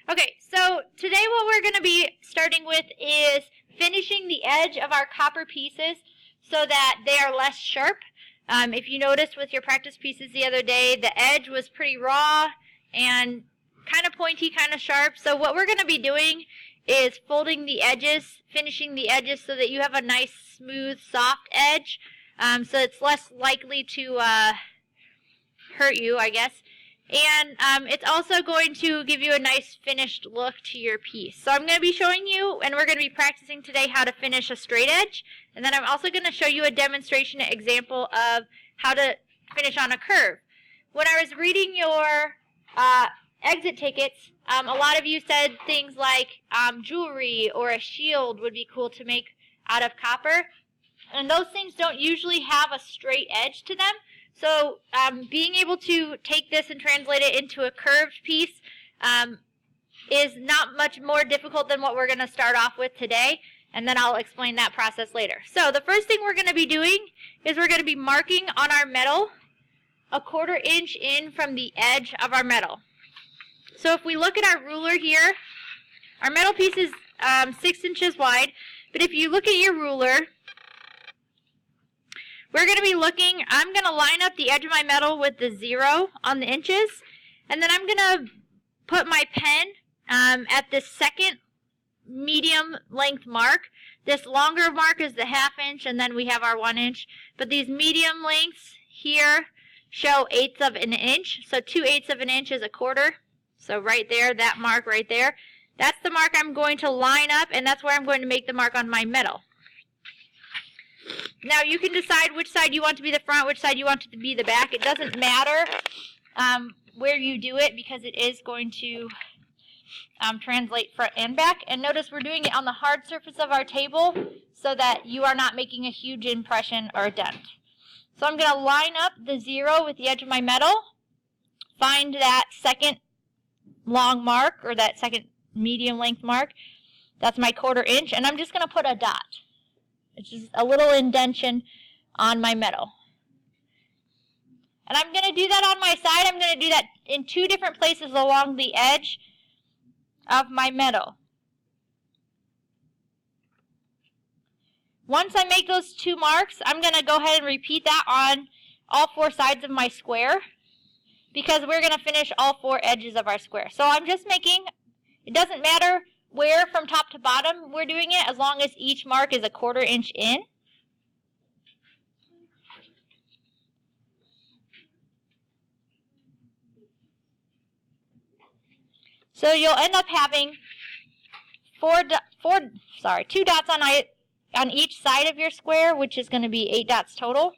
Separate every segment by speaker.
Speaker 1: Okay, so today what we're going to be starting with is finishing the edge of our copper pieces so that they are less sharp. If you noticed with your practice pieces the other day, the edge was pretty raw and kind of pointy, kind of sharp. So what we're going to be doing is folding the edges, finishing the edges so that you have a nice, smooth, soft edge. So it's less likely to hurt you, I guess. And it's also going to give you a nice finished look to your piece. So I'm going to be showing you, and we're going to be practicing today how to finish a straight edge. And then I'm also going to show you a demonstration example of how to finish on a curve. When I was reading your exit tickets, a lot of you said things like jewelry or a shield would be cool to make out of copper. And those things don't usually have a straight edge to them. So being able to take this and translate it into a curved piece is not much more difficult than what we're going to start off with today, and then I'll explain that process later. So the first thing we're going to be doing is we're going to be marking on our metal a 1/4 inch in from the edge of our metal. So if we look at our ruler here, our metal piece is 6 inches wide, but if you look at your ruler, we're going to be looking, I'm going to line up the edge of my metal with the 0 on the inches, and then I'm going to put my pen at the second medium length mark. This longer mark is the 1/2 inch, and then we have our 1 inch. But these medium lengths here show 1/8 of an inch, so 2/8 of an inch is a 1/4. So right there, that mark right there, that's the mark I'm going to line up, and that's where I'm going to make the mark on my metal. Now you can decide which side you want to be the front, which side you want to be the back. It doesn't matter where you do it because it is going to translate front and back. And notice we're doing it on the hard surface of our table so that you are not making a huge impression or a dent. So I'm going to line up the 0 with the edge of my metal, find that second long mark or that second medium length mark. That's my 1/4 inch, and I'm just going to put a dot. It's just a little indentation on my metal. And I'm going to do that on my side. I'm going to do that in 2 different places along the edge of my metal. Once I make those 2 marks, I'm going to go ahead and repeat that on all 4 sides of my square because we're going to finish all 4 edges of our square. So I'm just making, it doesn't matter where from top to bottom we're doing it, as long as each mark is a 1/4 inch in. So you'll end up having 2 dots on each side of your square, which is going to be 8 dots total.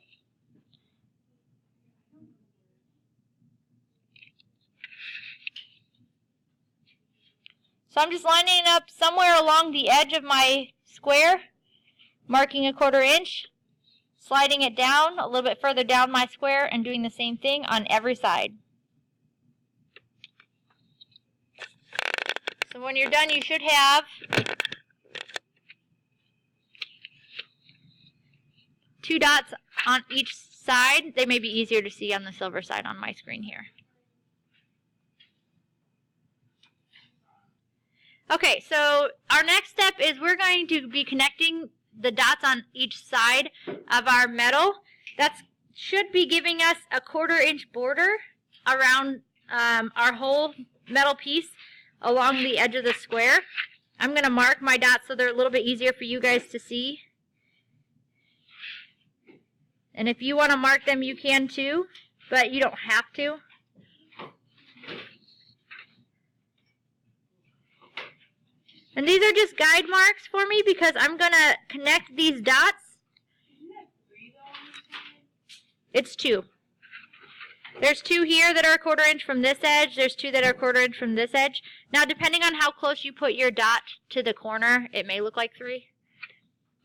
Speaker 1: So I'm just lining it up somewhere along the edge of my square, marking a 1/4 inch, sliding it down a little bit further down my square, and doing the same thing on every side. So when you're done, you should have two dots on each side. They may be easier to see on the silver side on my screen here. Okay, so our next step is we're going to be connecting the dots on each side of our metal. That should be giving us a 1/4 inch border around our whole metal piece along the edge of the square. I'm going to mark my dots so they're a little bit easier for you guys to see. And if you want to mark them, you can too, but you don't have to. And these are just guide marks for me because I'm going to connect these dots. It's 2. There's 2 here that are a 1/4 inch from this edge. There's 2 that are a 1/4 inch from this edge. Now, depending on how close you put your dot to the corner, it may look like 3.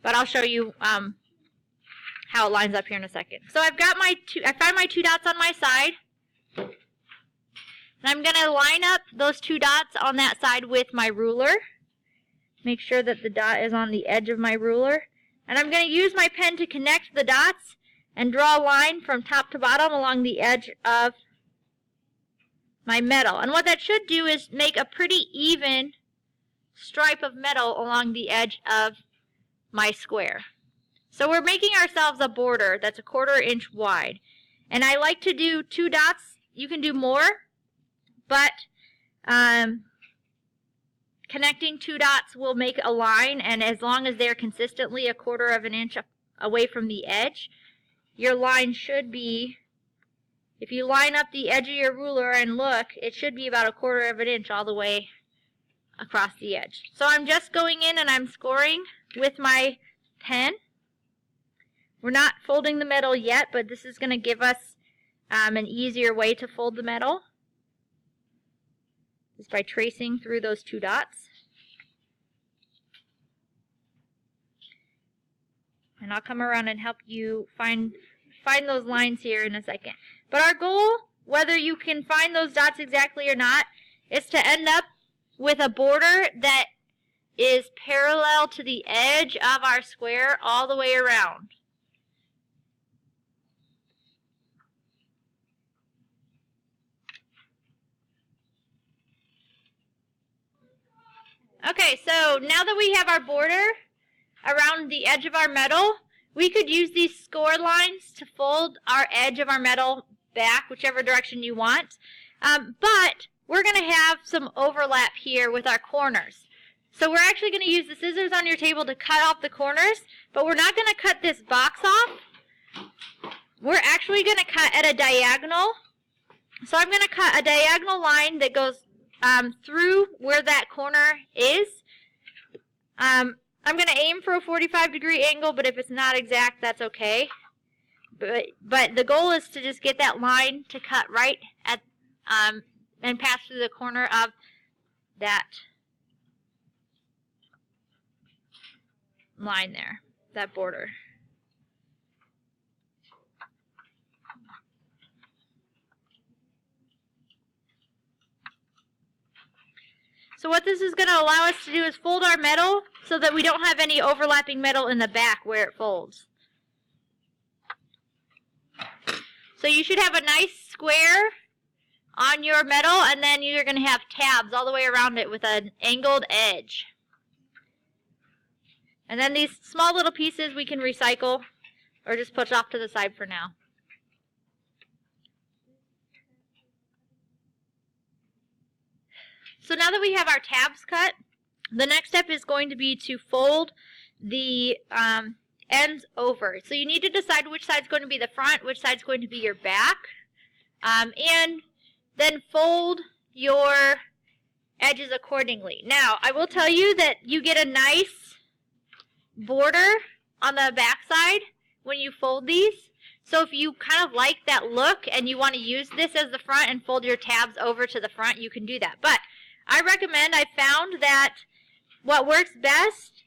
Speaker 1: But I'll show you how it lines up here in a second. So I've got I found my 2 dots on my side. And I'm going to line up those 2 dots on that side with my ruler. Make sure that the dot is on the edge of my ruler. And I'm going to use my pen to connect the dots and draw a line from top to bottom along the edge of my metal. And what that should do is make a pretty even stripe of metal along the edge of my square. So we're making ourselves a border that's 1/4 inch wide. And I like to do 2 dots. You can do more, but connecting 2 dots will make a line, and as long as they're consistently 1/4 inch away from the edge, your line should be, if you line up the edge of your ruler and look, it should be about 1/4 inch all the way across the edge. So I'm just going in and I'm scoring with my pen. We're not folding the metal yet, but this is going to give us an easier way to fold the metal, just by tracing through those 2 dots. And I'll come around and help you find those lines here in a second. But our goal, whether you can find those dots exactly or not, is to end up with a border that is parallel to the edge of our square all the way around. Okay, so now that we have our border around the edge of our metal, we could use these score lines to fold our edge of our metal back, whichever direction you want. But we're going to have some overlap here with our corners. So we're actually going to use the scissors on your table to cut off the corners, but we're not going to cut this box off. We're actually going to cut at a diagonal. So I'm going to cut a diagonal line that goes through where that corner is. I'm going to aim for a 45-degree angle, but if it's not exact, that's okay. But the goal is to just get that line to cut right at and pass through the corner of that line there, that border. So what this is going to allow us to do is fold our metal so that we don't have any overlapping metal in the back where it folds. So you should have a nice square on your metal, and then you're going to have tabs all the way around it with an angled edge. And then these small little pieces we can recycle or just push off to the side for now. So now that we have our tabs cut, the next step is going to be to fold the ends over. So you need to decide which side's going to be the front, which side's going to be your back, and then fold your edges accordingly. Now, I will tell you that you get a nice border on the back side when you fold these. So if you kind of like that look and you want to use this as the front and fold your tabs over to the front, you can do that. But I found that what works best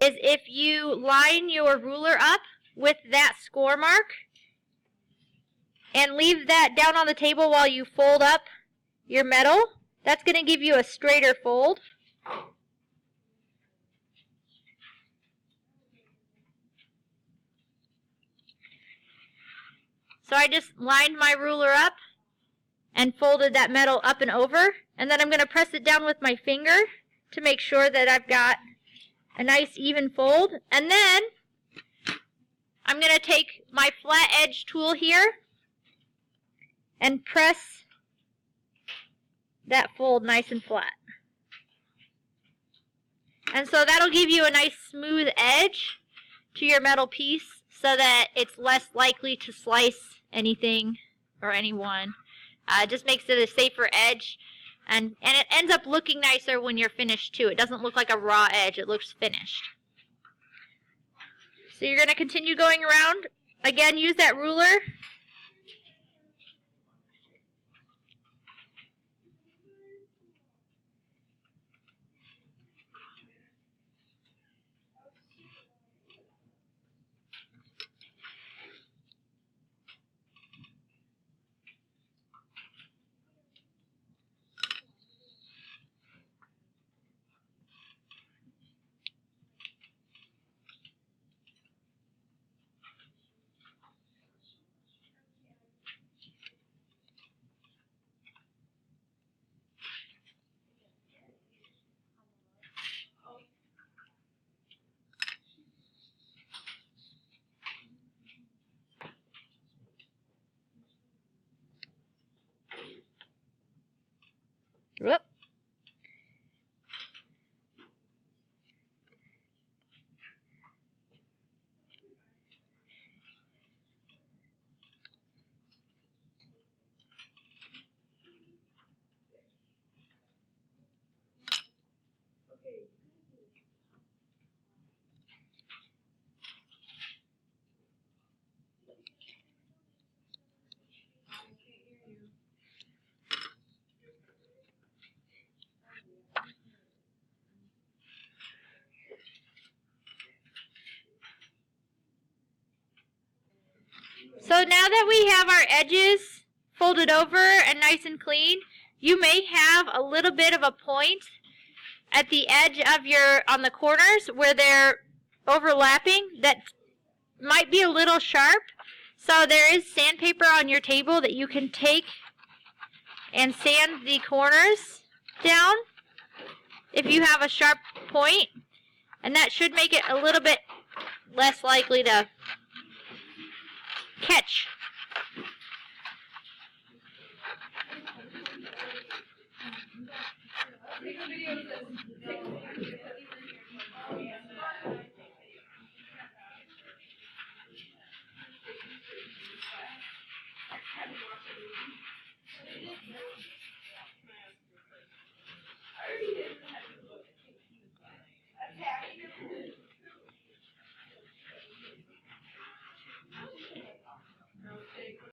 Speaker 1: is if you line your ruler up with that score mark and leave that down on the table while you fold up your metal. That's going to give you a straighter fold. So I just lined my ruler up and folded that metal up and over, and then I'm going to press it down with my finger to make sure that I've got a nice even fold. And then I'm going to take my flat edge tool here and press that fold nice and flat. And so that'll give you a nice smooth edge to your metal piece so that it's less likely to slice anything or anyone. It just makes it a safer edge, and it ends up looking nicer when you're finished too. It doesn't look like a raw edge, it looks finished. So you're going to continue going around. Again, use that ruler. Whoop. So now that we have our edges folded over and nice and clean, you may have a little bit of a point at the edge of on the corners where they're overlapping that might be a little sharp. So there is sandpaper on your table that you can take and sand the corners down if you have a sharp point, and that should make it a little bit less likely to catch.